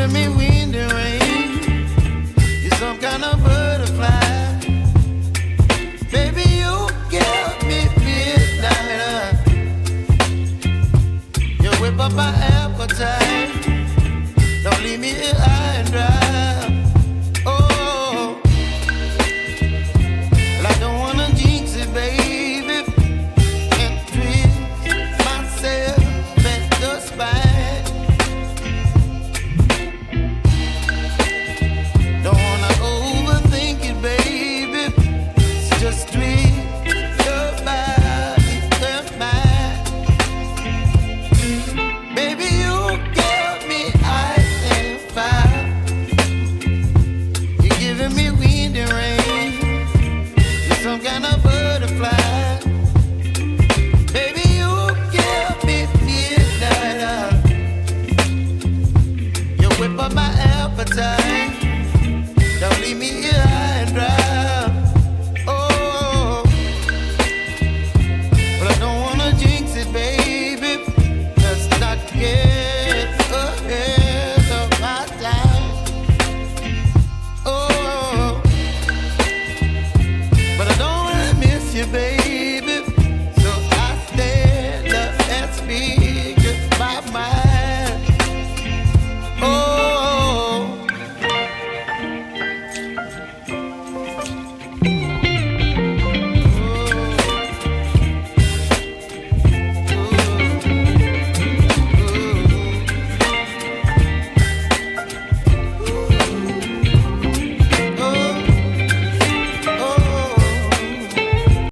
giving me wind and rain. You're some kind of butterfly. Baby, you give me midnight. You whip up my appetite. Don't leave me here high and dry. Oh, well, I don't wanna jinx it, baby, and twist myself at the spine. Don't wanna overthink it, baby. It's just twist your body and mine. Baby, you give me ice and fire. You're giving me wind and rain. You're some kind of butterfly. Baby, you give me midnight. You whip up my appetite. Don't leave me here high and dry.